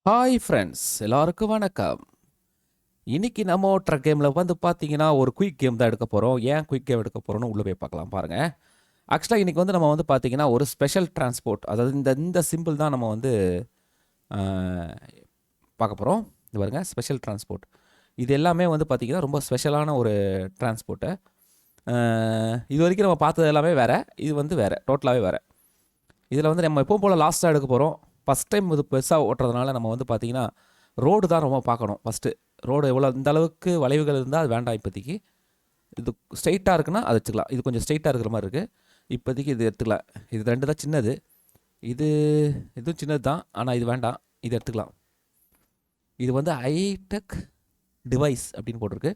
Hi friends, எல்லாருக்கும் வணக்கம். இன்னைக்கு நம்ம ட்ரக் கேமில் வந்து பார்த்தீங்கன்னா ஒரு குயிக் கேம் தான் எடுக்க போகிறோம். ஏன் குயிக் கேம் எடுக்க போகிறோம்னு உள்ளே போய் பார்க்கலாம் பாருங்கள். ஆக்சுவலாக இன்றைக்கி வந்து நம்ம வந்து பார்த்தீங்கன்னா ஒரு ஸ்பெஷல் டிரான்ஸ்போர்ட், அதாவது இந்த இந்த சிம்பிள் தான் நம்ம வந்து பார்க்க போகிறோம். இது பாருங்கள், ஸ்பெஷல் டிரான்ஸ்போர்ட். இது எல்லாமே வந்து பார்த்திங்கன்னா ரொம்ப ஸ்பெஷலான ஒரு டிரான்ஸ்போர்ட்டு. இது வரைக்கும் நம்ம பார்த்தது எல்லாமே வேறு, இது வந்து வேறு, டோட்டலாகவே வேறு. இதில் வந்து நம்ம எப்பவும் போல் லாஸ்ட்டாக எடுக்க போகிறோம். ஃபஸ்ட் டைம் இது பெருசாக ஓட்டுறதுனால நம்ம வந்து பார்த்திங்கன்னா ரோடு தான் ரொம்ப பார்க்கணும். ஃபஸ்ட்டு ரோடு எவ்வளோ இந்த அளவுக்கு வளைவுகள் இருந்தால் அது வேண்டாம். இப்போதைக்கு இது ஸ்ட்ரெயிட்டாக இருக்குன்னா அது வச்சுக்கலாம். இது கொஞ்சம் ஸ்ட்ரெயிட்டாக இருக்கிற மாதிரி இருக்குது. இப்போதைக்கு இது எடுத்துக்கலாம். இது ரெண்டு தான் சின்னது. இதுவும் சின்னது தான், ஆனால் இது வேண்டாம். இது எடுத்துக்கலாம். இது வந்து ஹைடெக் டிவைஸ் அப்படின்னு போட்டிருக்கு.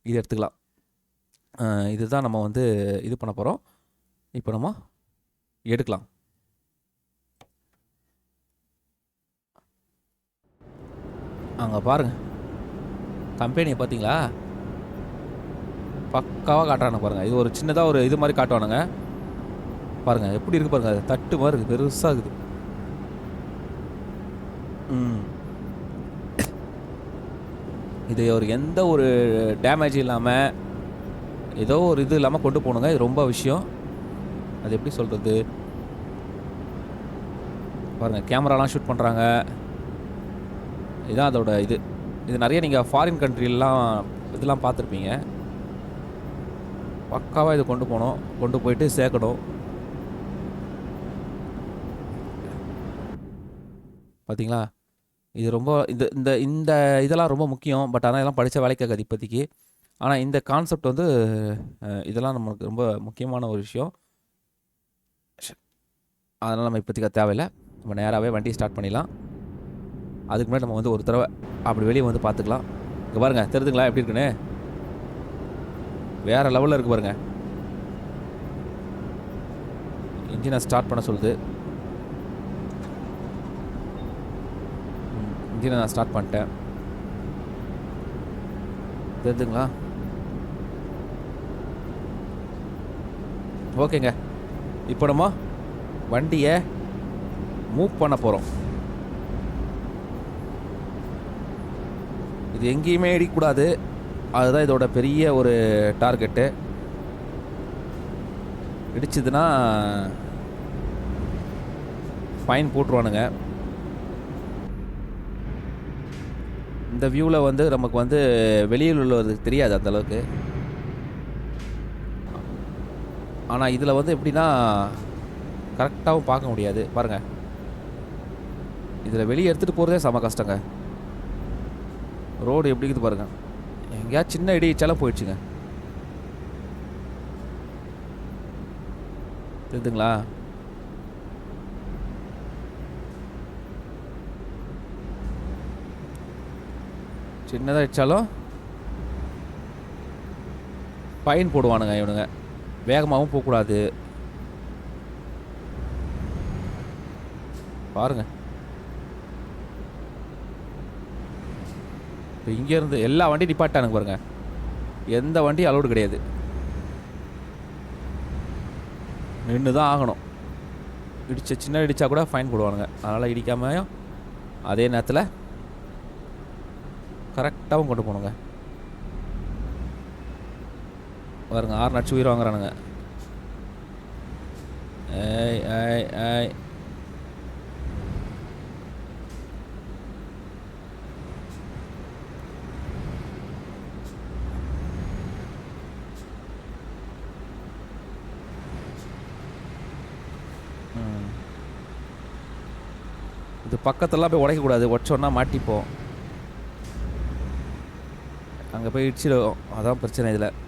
இது எடுத்துக்கலாம். இதுதான் நம்ம வந்து இது பண்ண போகிறோம். இப்போ நம்ம எடுக்கலாம். அங்கே பாருங்கள், கம்பெனியை பார்த்தீங்களா, பக்காவாக காட்டுறானுங்க பாருங்கள். இது ஒரு சின்னதாக ஒரு இது மாதிரி காட்டுவானுங்க பாருங்கள். எப்படி இருக்குது பாருங்கள், தட்டு மாதிரி இருக்குது, பெருசாக இருக்குது. இது ஒரு எந்த ஒரு டேமேஜ் இல்லாமல், ஏதோ ஒரு இது இல்லாமல் கொண்டு போகணுங்க. இது ரொம்ப விஷயம். அது எப்படி சொல்கிறது பாருங்கள். கேமராலாம் ஷூட் பண்ணுறாங்க. இதுதான் அதோட இது நிறைய நீங்கள் ஃபாரின் கண்ட்ரிலாம் இதெல்லாம் பார்த்துருப்பீங்க. பக்காவாக இது கொண்டு போகணும், கொண்டு போயிட்டு சேர்க்கணும். பார்த்தீங்களா, இது ரொம்ப இந்த இந்த இந்த இதெல்லாம் ரொம்ப முக்கியம். பட் ஆனால் இதெல்லாம் படித்த வேலைக்கு ஆகாது இப்போதைக்கு. ஆனால் இந்த கான்செப்ட் வந்து இதெல்லாம் நமக்கு ரொம்ப முக்கியமான ஒரு விஷயம். அதனால் நம்ம இப்போதைக்கு தேவையில்லை. நம்ம நேராகவே வண்டி ஸ்டார்ட் பண்ணிடலாம். அதுக்கு முன்னாடி நம்ம வந்து ஒரு தடவை அப்படி வெளியே வந்து பார்த்துக்கலாம். இங்கே பாருங்கள், தெரியுதுங்களா எப்படி இருக்குன்னு? வேறு லெவலில் இருக்குது பாருங்கள். இன்ஜினை ஸ்டார்ட் பண்ண சொல்லுது. இன்ஜினை நான் ஸ்டார்ட் பண்ணிட்டேன். தெரியுதுங்களா? ஓகேங்க, இப்போ நம்ம வண்டியை மூவ் பண்ண போகிறோம். இது எங்கேயுமே இடிக்கக்கூடாது, அதுதான் இதோட பெரிய ஒரு டார்கெட்டு. இடிச்சதுன்னா ஃபைன் போட்டுருவானுங்க. இந்த வியூவில் வந்து நமக்கு வந்து வெளியில் உள்ளது தெரியாது அந்தளவுக்கு. ஆனால் இதில் வந்து எப்படின்னா கரெக்டாகவும் பார்க்க முடியாது பாருங்கள். இதில் வெளியே எடுத்துகிட்டு போகிறதே செம கஷ்டங்க. ரோடு எப்படி இருக்குது பாருங்கள். எங்கேயா சின்ன இடிச்சாலும் போயிடுச்சுங்க. தெரியுதுங்களா? சின்னதாக இடிச்சாலும் ஃபைன் போடுவானுங்க இவனுங்க. வேகமாகவும் போகக்கூடாது பாருங்கள். இப்போ இங்கேருந்து எல்லா வண்டியும் நிப்பாட்டானுங்க பாருங்கள். எந்த வண்டியும் அலோடு கிடையாது, நின்று தான் ஆகணும். சின்ன இடித்தா கூட ஃபைன் போடுவானுங்க. அதனால் இடிக்காமையும் அதே நேரத்தில் கரெக்டாகவும் கொண்டு போகணுங்க. பாருங்க, 6 நடிச்சு உயிர் வாங்குறானுங்க. ஏய் ஏய் ஏய், இது பக்கத்தெல்லாம் போய் உடைக்கக்கூடாது. உடச்சோன்னா மாட்டிப்போம். அங்கே போய் இடிச்சிடும், அதான் பிரச்சனை. இதில்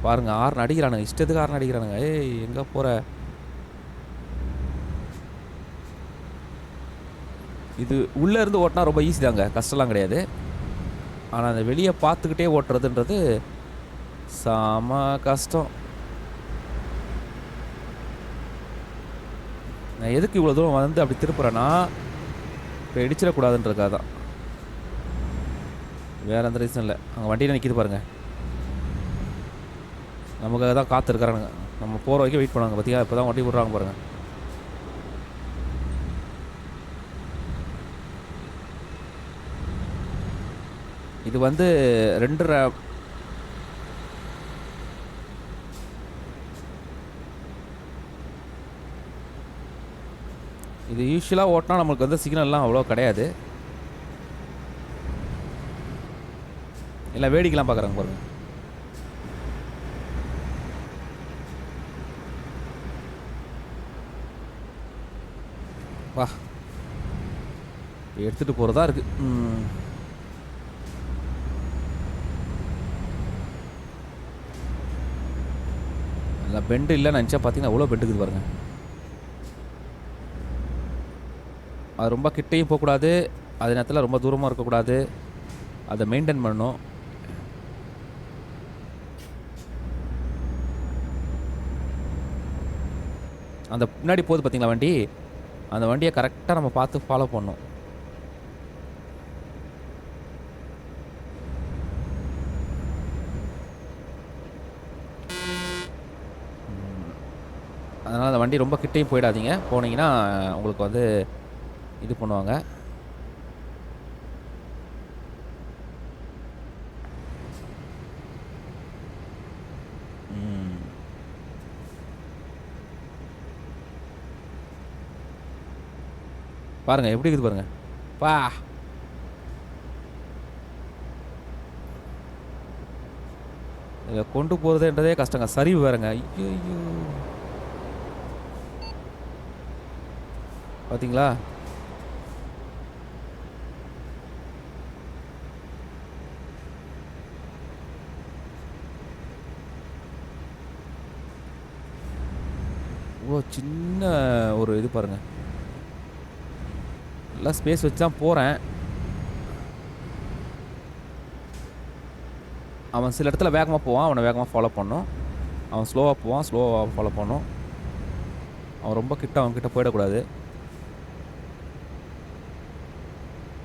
பாருங்கள், 6 அடிக்கிறானுங்க, இஷ்டத்துக்கு 6 அடிக்கிறானுங்க. ஏய், எங்கே போகிற? இது உள்ளே இருந்து ஓட்டினா ரொம்ப ஈஸி தாங்க, கஷ்டம்லாம் கிடையாது. ஆனால் அந்த வெளியே பார்த்துக்கிட்டே ஓட்டுறதுன்றது செம கஷ்டம். நான் எதுக்கு இவ்வளோ தூரம் வந்து அப்படி திருப்புறேன்னா, இப்போ இடிச்சிடக்கூடாதுன்றதுக்காக தான், வேறு எந்த ரீசன் இல்லை. அங்கே வண்டியில் நிற்கிது பாருங்கள். நமக்காக தான் காத்திருக்கிறானுங்க. நம்ம போகிற வரைக்கும் வெயிட் பண்ணுவாங்க. பார்த்தியா, இப்போ தான் வண்டி விட்றாங்க பாருங்கள். இது வந்து 2 இது யூஸ்வலாக ஓட்டினா நம்மளுக்கு வந்து சிக்னல்லாம் அவ்வளோ கிடையாது. இல்லை வேடிக்கைலாம் பார்க்குறாங்க பாருங்க. வா எடுத்துகிட்டு போகிறதா இருக்குது. நல்லா பெண்டு இல்லைன்னு நினச்சா பார்த்தீங்கன்னா அவ்வளோ பெண்டு இருக்குது பாருங்கள். அது ரொம்ப கிட்டையும் போகக்கூடாது, அதே நேரத்தில் ரொம்ப தூரமாக இருக்கக்கூடாது. அதை மெயின்டைன் பண்ணணும். அந்த பின்னாடி போகுது பார்த்தீங்களா வண்டி, அந்த வண்டியை கரெக்டாக நம்ம பார்த்து ஃபாலோ பண்ணணும். அதனால் அந்த வண்டி ரொம்ப கிட்டையும் போயிடாதீங்க. போனீங்கன்னா உங்களுக்கு வந்து இது பண்ணுவாங்க. பாருங்கள் எப்படி இருக்குது பாருங்கள். பா இதை கொண்டு போகிறதுன்றதே கஷ்டங்க. சரிவு வேறுங்க. ஐயோ ஐயோ பார்த்தீங்களா? ஓ சின்ன ஒரு இது பாருங்கள். எல்லாம் ஸ்பேஸ் வச்சு தான் போகிறேன். அவன் சில இடத்துல வேகமாக போவான், அவனை வேகமாக ஃபாலோ பண்ணணும். அவன் ஸ்லோவாக போவான், ஸ்லோவாக ஃபாலோ பண்ணணும். அவன் ரொம்ப அவன்கிட்ட போயிடக்கூடாது.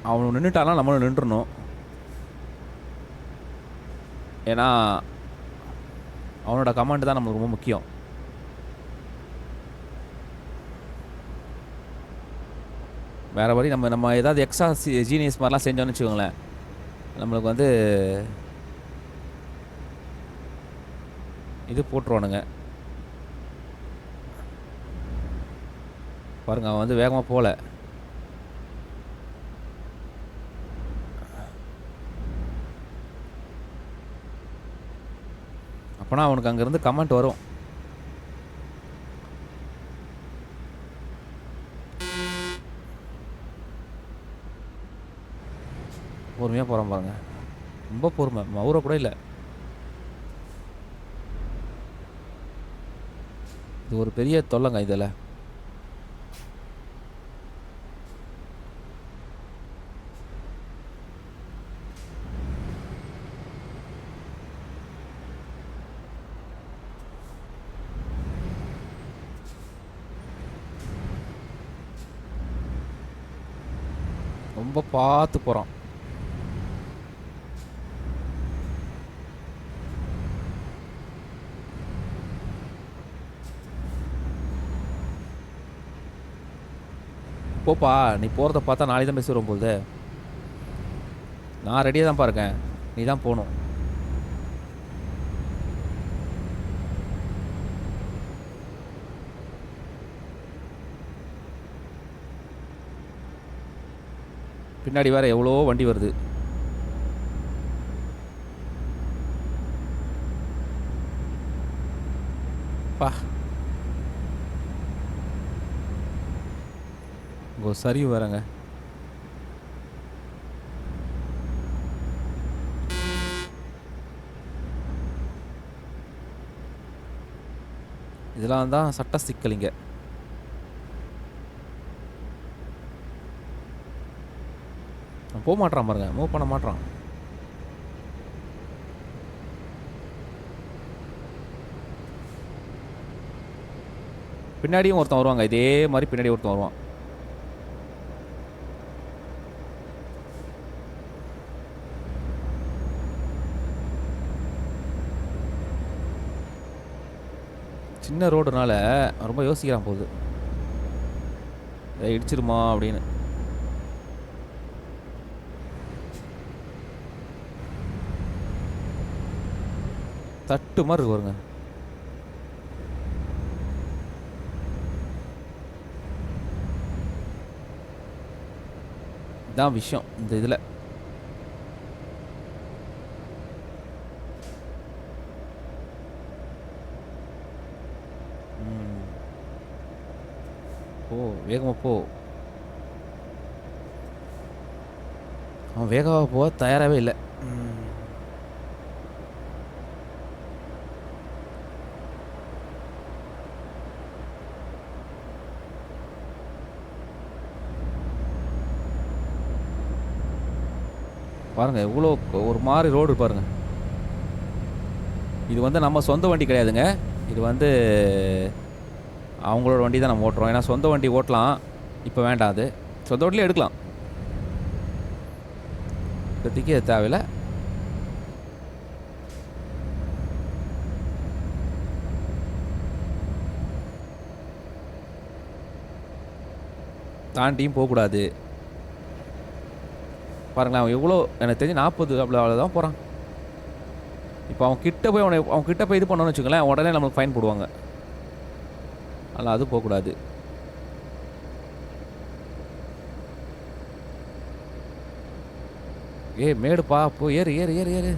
அவனு நின்றுட்டானா நம்மளும் நின்றுணும். ஏன்னா அவனோட கமாண்ட் தான் நம்மளுக்கு ரொம்ப முக்கியம். வேறு வழி நம்ம ஏதாவது எக்ஸ்ட்ரா ஜீனியஸ் மாதிரிலாம் செஞ்சோன்னு வச்சுக்கோங்களேன், நம்மளுக்கு வந்து இது போட்டுருவானுங்க. பாருங்கள் அவன் வந்து வேகமாக போகல. அப்போனா அவனுக்கு அங்கேருந்து கமெண்ட் வரும். பொறுமையாக போகிறான் பாருங்க. ரொம்ப பொறுமை, மவுர கூட இல்லை. இது ஒரு பெரிய தொல்லைங்க இதில். ரொம்ப பார்த்து போகிறான். போப்பா, நீ போகிறத பார்த்தா நாளைக்கு தான் பேசி வரும் போகுது. நான் ரெடியாக தான் பாருக்கேன், நீ தான் போகணும். பின்னாடி வேறு எவ்வளோ வண்டி வருது. பா இங்கே ஒரு சரிவு வேறங்க. இதெல்லாம் தான் சட்ட சிக்கலிங்க. போக மாட்டான் பாருங்க, மூவ் பண்ண மாட்டான். பின்னாடியும் ஒருத்தன் வருவாங்க, இதே மாதிரி பின்னாடி ஒருத்தன் வருவான். சின்ன ரோடுனால ரொம்ப யோசிக்கிறான் போகுது, இடிச்சிருமா அப்படின்னு. லிஃப்ட் மாதிரி இருக்கு பாருங்க. இதான் விஷயம் இந்த இதில். போ வேகமாக போ. அவன் வேகமாக போக தயாராகவே இல்லை. பாருங்க எவ்வளோ ஒரு மாதிரி ரோடு பாருங்க. இது வந்து நம்ம சொந்த வண்டி கிடையாதுங்க. இது வந்து அவங்களோட வண்டி தான் நம்ம ஓட்டுறோம். ஏன்னா சொந்த வண்டி ஓட்டலாம், இப்போ வேண்டாம். அது சொந்த வண்டியிலே எடுக்கலாம், இப்போதைக்கு அது தேவையில்லை. தாண்டியும் போகக்கூடாது. பாருங்களேன் அவன் எவ்வளோ, எனக்கு தெரிஞ்சு 40 அவ்வளோதான் போகிறான். இப்போ அவன் கிட்ட போய் இது பண்ணோன்னு வச்சுக்கோங்களேன், உடனே நம்மளுக்கு ஃபைன் போடுவாங்க. ஆனால் அது போகக்கூடாது. மேடுப்பா, போ ஏறு ஏறு ஏறு ஏறு.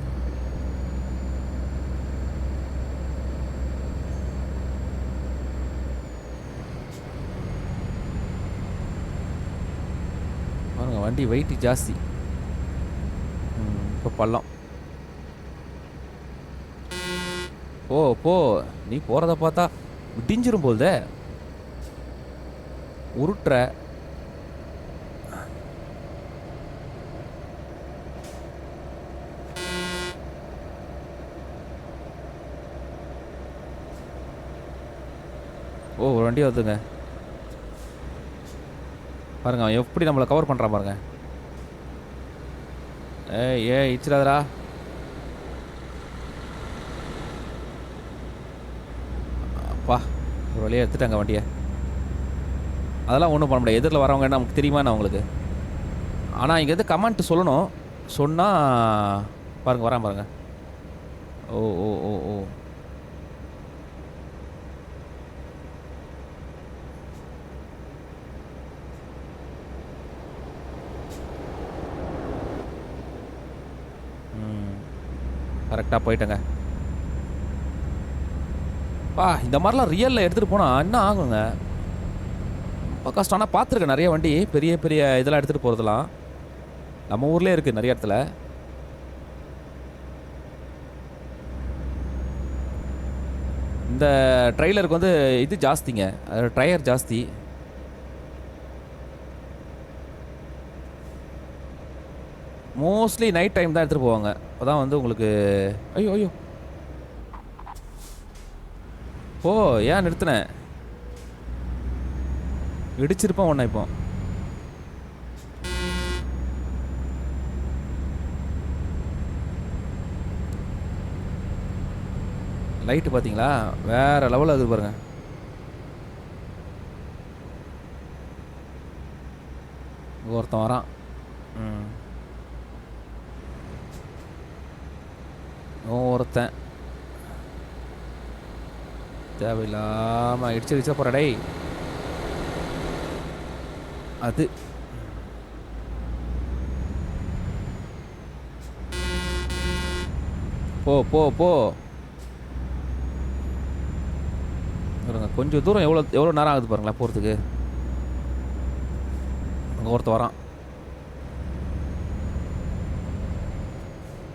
பாருங்க வண்டி வெயிட் ஜாஸ்தி. இப்போ பள்ளம். போ நீ போகிறத பார்த்தா விடிஞ்சிரும் போதே. உருட்டுற. ஒரு வண்டி வருதுங்க பாருங்க. அவன் எப்படி நம்மளை கவர் பண்ணுறான் பாருங்க. இச்சிடாதரா. அப்பா ஒரு வழியாக எடுத்துட்டாங்க வண்டியை. அதெல்லாம் ஒன்றும் பண்ண முடியாது, எதிரில் வரவங்க நமக்கு தெரியுமா நான் உங்களுக்கு. ஆனால் இங்கே எது கமெண்ட் சொல்லணும், சொன்னால் பாருங்கள் வரான் பாருங்க. ஓ ஓ ஓ ஓ கரெக்டாக போயிட்டேங்க. இந்த மாதிரிலாம் ரியலில் எடுத்துகிட்டு போனால் என்ன ஆகுங்க, ரொம்ப கஷ்டம். ஆனால் பார்த்துருக்கேன் நிறைய வண்டி பெரிய பெரிய இதெல்லாம் எடுத்துகிட்டு போகிறதுலாம் நம்ம ஊர்லேயே இருக்குது நிறைய இடத்துல. இந்த ட்ரெய்லருக்கு வந்து இது ஜாஸ்திங்க, டயர் ஜாஸ்தி. மோஸ்ட்லி நைட் டைம் தான் எடுத்துகிட்டு போவாங்க. அப்போதான் வந்து உங்களுக்கு ஐயோ ஐயோ ஏன் நிறுத்தினேன், இடிச்சிருப்பான் ஒன்றா. இப்போ லைட்டு பார்த்தீங்களா, வேற லெவலில் அது பாருங்க. ஒருத்தன் வரான். ஒருத்தன் தேவையில்லாமல் இடிச்சு போறடே. அது போ கொஞ்சம் தூரம் எவ்வளோ நேரம் ஆகுது பாருங்களேன் போகிறதுக்கு. அங்கே ஒருத்த வரான்.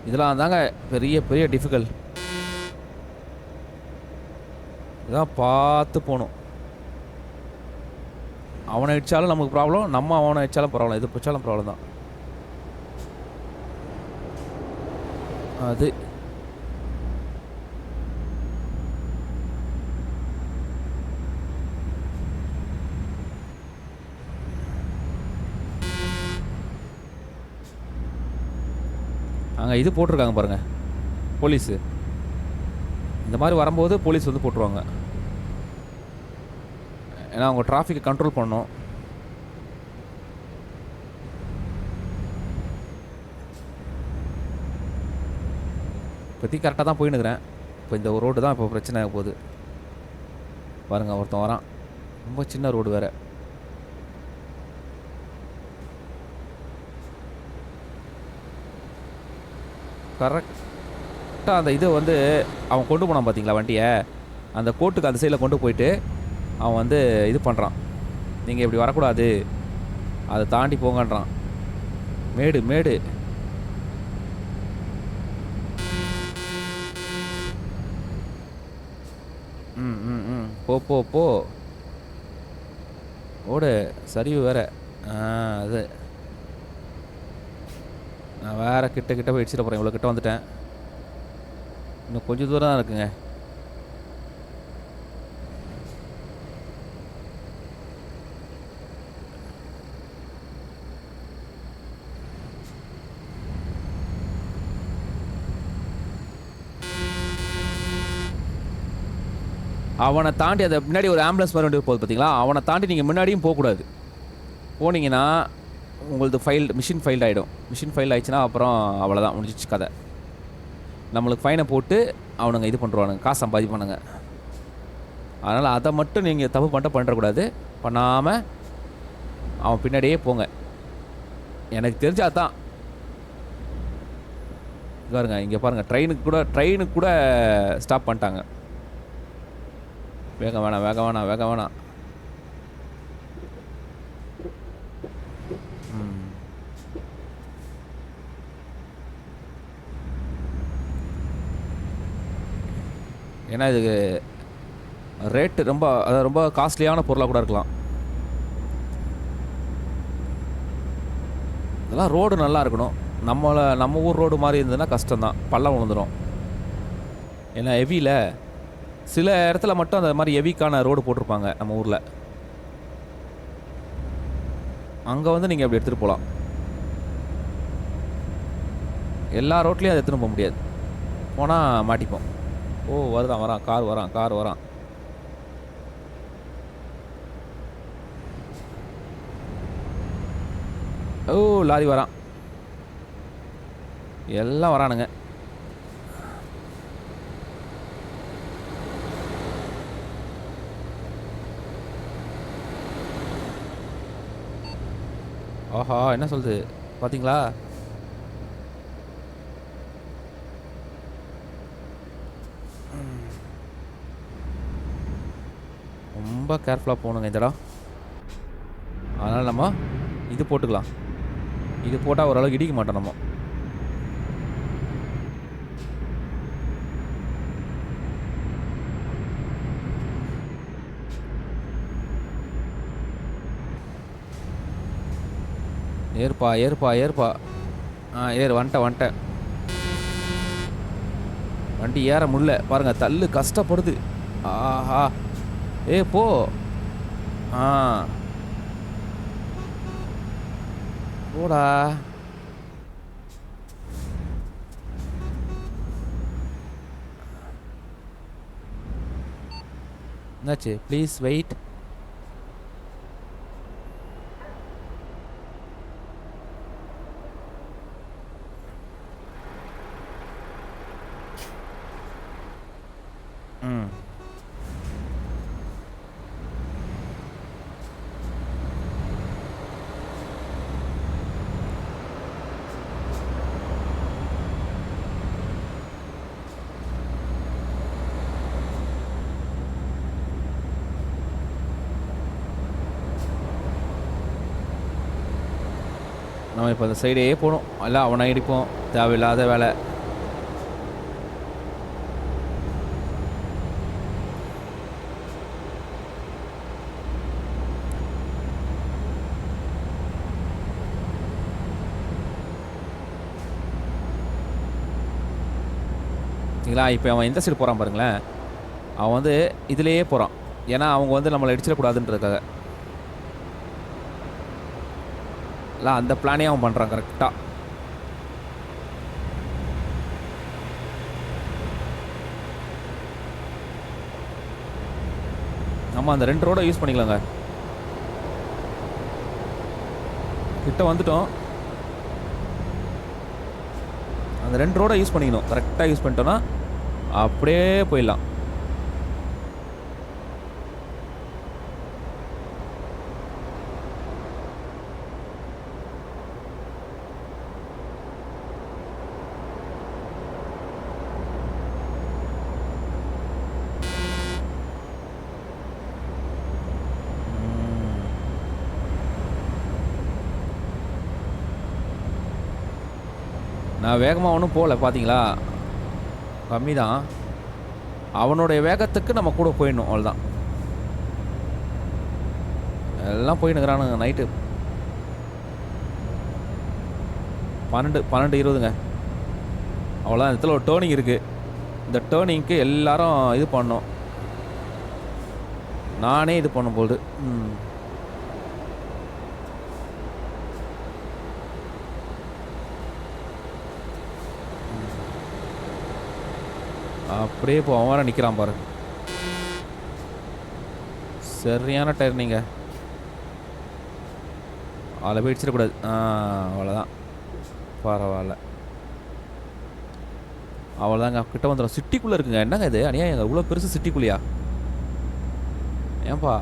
இதெல்லாம் தாங்க பெரிய பெரிய டிஃபிகல்ட். இதான் பார்த்து போகணும். அவனை அடித்தாலும் நமக்கு ப்ராப்ளம், நம்ம அவனை அடித்தாலும் ப்ராப்ளம், எது பிடிச்சாலும் ப்ராப்ளம் தான். அது அங்கே இது போட்டிருக்காங்க பாருங்கள், போலீஸு. இந்த மாதிரி வரும்போது போலீஸ் வந்து போட்டுருவாங்க. ஏன்னா அவங்க டிராஃபிக்கை கண்ட்ரோல் பண்ணணும். இப்போதைக்கு கரெக்டாக தான் போயின்னுக்கிறேன். இப்போ இந்த ரோடு தான் இப்போ பிரச்சனை ஆக போகுது. பாருங்கள், ஒருத்தன் வரான். ரொம்ப சின்ன ரோடு வேறு. கரெக்டாக அந்த இதை வந்து அவன் கொண்டு போனான் பார்த்தீங்களா வண்டியை, அந்த கோட்டுக்கு அந்த சைடில் கொண்டு போயிட்டு அவன் வந்து இது பண்ணுறான். நீங்கள் இப்படி வரக்கூடாது, அதை தாண்டி போங்கன்றான். மேடு மேடு. ம் ம் ம் போ போ போ ஓடு. சரிவு வேற. அது நான் வேறு கிட்ட போய் இடிச்சிட போகிறேன். இவ்வளோ கிட்ட வந்துட்டேன். இன்னும் கொஞ்சம் தூரம் தான் இருக்குங்க. அவனை தாண்டி அதை முன்னாடி ஒரு ஆம்புலன்ஸ் வர வேண்டிய போகுது பார்த்தீங்களா, அவனை தாண்டி நீங்கள் முன்னாடியும் போகக்கூடாது. போனீங்கன்னா உங்களது மிஷின் ஃபைல்ட் ஆகிடும். மிஷின் ஃபைல் ஆகிடுச்சுன்னா அப்புறம் அவ்வளோதான், முடிஞ்சிச்சு கதை. நம்மளுக்கு ஃபைனை போட்டு அவனுங்க இது பண்ணுறானுங்க, காசு சம்பாதிப்பானுங்க. அதனால் அதை மட்டும் நீங்கள் தப்பு பண்ணிடக்கூடாது. பண்ணாமல் அவன் பின்னாடியே போங்க. எனக்கு தெரிஞ்சா தான் பாருங்க, இங்கே பாருங்கள், ட்ரெயினுக்கு கூட ஸ்டாப் பண்ணிட்டாங்க. வேக வேணாம். ஏன்னா இதுக்கு ரேட்டு ரொம்ப காஸ்ட்லியான பொருளாக கூட இருக்கலாம். இதெல்லாம் ரோடு நல்லா இருக்கணும். நம்ம ஊர் ரோடு மாதிரி இருந்ததுன்னா கஷ்டம்தான், பள்ளம் விழுந்துடும். ஏன்னா ஹெவியில் சில இடத்துல மட்டும் அந்த மாதிரி ஹெவிக்கான ரோடு போட்டிருப்பாங்க நம்ம ஊரில். அங்கே வந்து நீங்கள் அப்படி எடுத்துகிட்டு போகலாம். எல்லா ரோட்லேயும் அதை எடுத்துகிட்டு போக முடியாது, போனால் மாட்டிப்போம். ஓ வரான் கார் வரான். ஓ லாரி வரான். எல்லாம் வரானுங்க. ஆஹா, என்ன சொல்லுது பார்த்தீங்களா? ரொம்ப கேர்ஃபுல்லாக போகணுங்க இந்த இடம். அதனால் நம்ம இது போட்டுக்கலாம். இது போட்டால் ஓரளவுக்கு இடிக்க மாட்டோம் நம்ம. ஏற்பா வந்துட்டேன். வண்டி ஏற முடியல பாருங்க, தள்ளு கஷ்டப்படுது. ஆஹா, போ. போடா. என்னாச்சு? Please wait. நம்ம இப்போ அந்த சைடே போகணும். இல்லை அவனை இடிப்போம், தேவையில்லாத வேலை. சரிங்களா? இப்போ அவன் எந்த சைடு போகிறான் பாருங்களேன். அவன் வந்து இதுலேயே போகிறான். ஏன்னா அவங்க வந்து நம்மளை இடிச்சிடக்கூடாதுன்றதுக்காக. இல்லை, அந்த பிளானே அவன் பண்ணுறான் கரெக்டாக. நம்ம அந்த 2 ரோடை யூஸ் பண்ணிக்கலாங்க. கிட்ட வந்துட்டோம். அந்த 2 ரோடை யூஸ் பண்ணிக்கணும். கரெக்டாக யூஸ் பண்ணிட்டோன்னா அப்படியே போயிடலாம். நான் வேகமாக ஒன்றும் போகல பார்த்தீங்களா, கம்மி தான். அவனுடைய வேகத்துக்கு நம்ம கூட போயிடணும், அவ்வளோதான். எல்லாம் போயின்னுக்குறானுங்க. நைட்டு 12:20ங்க. அவ்வளோதான். இந்த இடத்துல ஒரு டேர்னிங் இருக்குது. இந்த டேர்னிங்க்கு எல்லாரும் இது பண்ணோம். நானே இது பண்ணும்போது அப்படியே இப்போ அவன் வர நிற்கிறான் பாரு. சரியான டர்னிங்க. அதில் போய் இடிச்சிடக்கூடாது. அவ்வளோதான். பரவாயில்ல. அவ்வளோதாங்க. கிட்ட வந்துடும். சிட்டிக்குள்ளே இருக்குங்க. என்னங்க இது அநியாயங்க, இவ்வளோ பெருசு சிட்டிக்குள்ளேயா? ஏன்பா?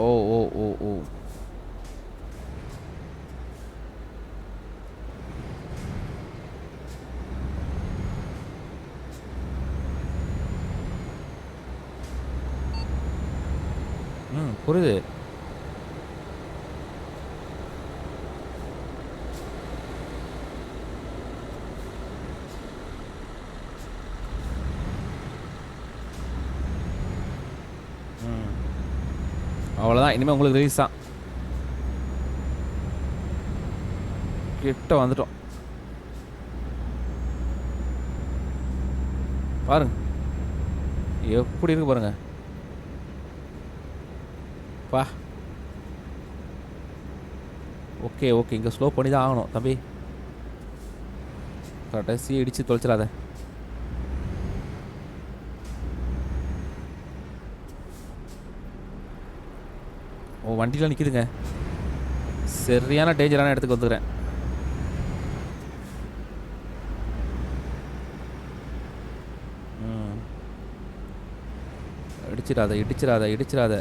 ஓ ஓ ஓ ஓ புரியுது. அவ்வளோதான். இனிமேல் உங்களுக்கு ரிலீஸ் தான். கிட்ட வந்துட்டோம் பாருங்க, எப்படி இருக்கு பாருங்க. பா ஓகே ஓகே, இங்கே ஸ்லோ பண்ணி தான் ஆகணும் தம்பி. கடைசி இடித்து தொலைச்சிடாத. ஓ வண்டிலாம் நிற்கிதுங்க. சரியான டேஞ்சரான இடத்துக்கு வந்துக்கிறேன். இடிச்சிடாத இடிச்சிடாத இடிச்சிடாத.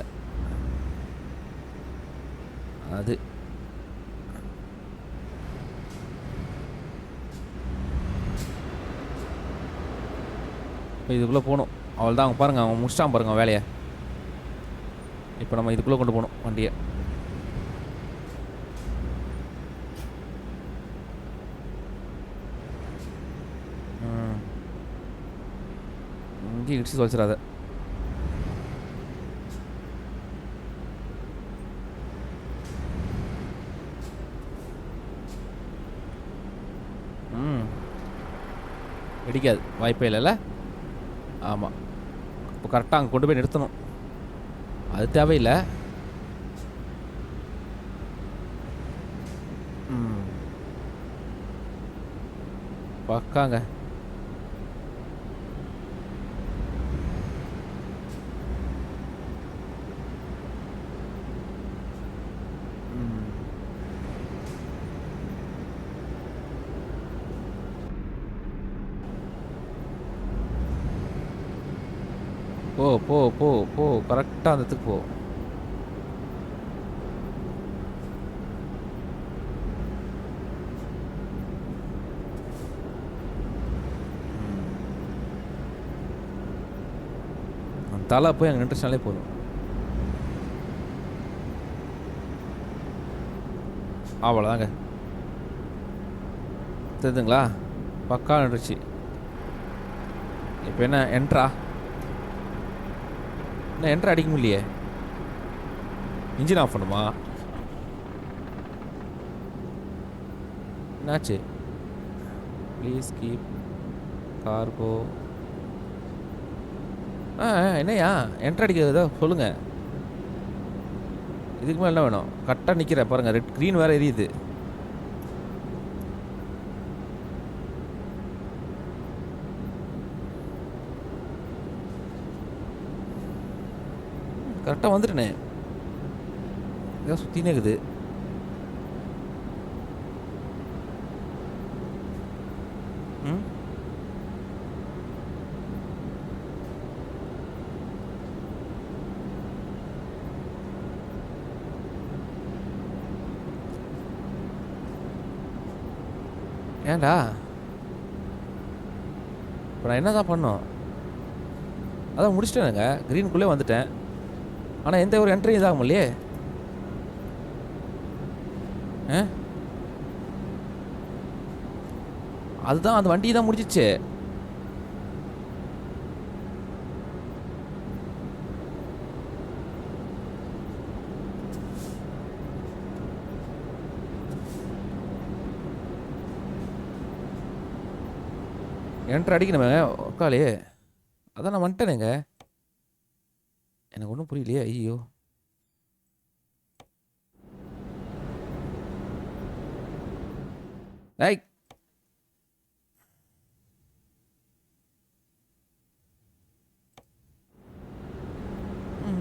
அது இதுக்குள்ளே போகணும். அவள் தான். அவங்க பாருங்கள், அவன் முடிச்சிட்டான் பாருங்கள் வேலையை. இப்போ நம்ம இதுக்குள்ளே கொண்டு போகணும் வண்டியை. இங்கேயும் இடிச்சு தொலைச்சிடாத. இடிக்காது, வாய்ப்பே இல்லைல்ல. ஆமாம். இப்போ கரெக்டாக அங்கே கொண்டு போய் நிறுத்தணும். அது தேவையில்லை. பக்காங்க. போ போ போ போ, கரெக்டாக அந்த இடத்துக்கு போ. தலை போய் அங்கே நின்றுச்சாலே போதும். அவ்வளோதாங்க. தெரியுதுங்களா, பக்கா நின்றுச்சு. இப்போ என்ன என்ட்ரா? என்ன என்ட்ரா அடிக்க முடியலையே. இன்ஜின் ஆஃப் பண்ணுமா? என்னாச்சு? Please keep cargo. என்னையா என்ட்ரா அடிக்கிறதோ சொல்லுங்கள். இதுக்கு மேலே என்ன வேணும்? கரெக்டாக நிற்கிறேன் பாருங்கள். ரெட் க்ரீன் வேறு எரியுது. கரெக்டாக வந்துட்டேனே. இதான் சுற்றினே இருக்குது. ஏன்டா இப்போ நான் என்ன தான் பண்ணோம்? அதான் முடிச்சிட்டேனுங்க, க்ரீனுக்குள்ளே வந்துட்டேன். ஆனால் எந்த ஒரு என்ட்ரியும் இதாக முடியலையே. அதுதான் அந்த வண்டி தான் முடிச்சிச்சு. என்ட்ரு அடிக்கணுமே உக்காலே. அதான் நான் வந்துட்டேனுங்க. எனக்கு ஒன்றும் புரியலையே. ஐயோ, ஐய்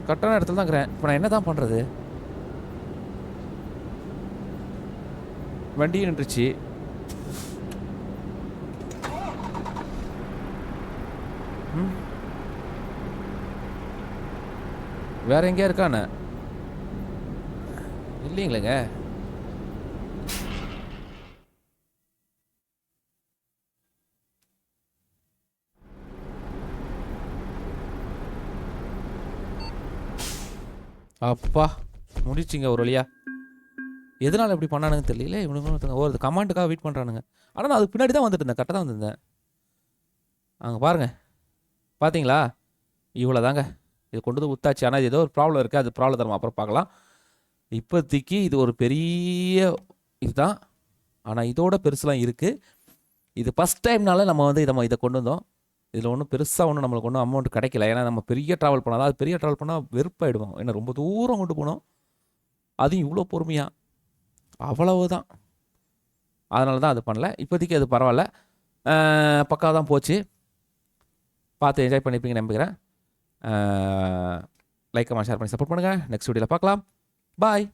கரெக்டான இடத்துல தான் இருக்கிறேன். இப்போ நான் என்ன தான் பண்ணுறது? வண்டியும் நின்றுச்சு. வேற எங்கேயா இருக்கானே? இல்லைங்களேங்க. அப்பா முடிச்சிங்க ஒரு வழியா. எதனால் இப்படி பண்ணானுங்க தெரியல. இவனுக்கு ஒரு கமாண்டுக்காக வெயிட் பண்ணுறானுங்க. ஆனால் நான் அதுக்கு பின்னாடி தான் வந்துட்டு இருந்தேன், கரெக்டாக தான் வந்துருந்தேன். அங்கே பாருங்கள், பார்த்தீங்களா? இவ்வளோ தாங்க, இது கொண்டு வந்து ஊத்தாச்சு. ஆனால் இது ஏதோ ஒரு ப்ராப்ளம் இருக்குது, அது ப்ராப்ளம் தரமா அப்புறம் பார்க்கலாம். இப்போதைக்கு இது ஒரு பெரிய இதுதான். ஆனால் இதோட பெருசுலாம் இருக்குது. இது ஃபஸ்ட் டைம்னால நம்ம வந்து இதை கொண்டு வந்தோம். இதில் ஒன்றும் பெருசாக ஒன்றும் நம்மளுக்கு ஒன்றும் அமௌண்ட் கிடைக்கல. ஏன்னா நம்ம பெரிய ட்ராவல் பண்ணால் தான், அது பெரிய ட்ராவல் பண்ணால் வெறுப்பாயிடுவோம். ஏன்னா ரொம்ப தூரம் கொண்டு போகணும், அதுவும் இவ்வளோ பொறுமையாக. அவ்வளவுதான், அதனால தான் அது பண்ணல. இப்போதைக்கு அது பரவாயில்ல, பக்காவாக தான் போச்சு. பார்த்து என்ஜாய் பண்ணிப்பீங்க நம்புகிறேன். லைக் கமெண்ட் ஷேர் பண்ணி சப்போர்ட் பண்ணுங்கள். நெக்ஸ்ட் வீடியோவில் பார்க்கலாம். பாய்.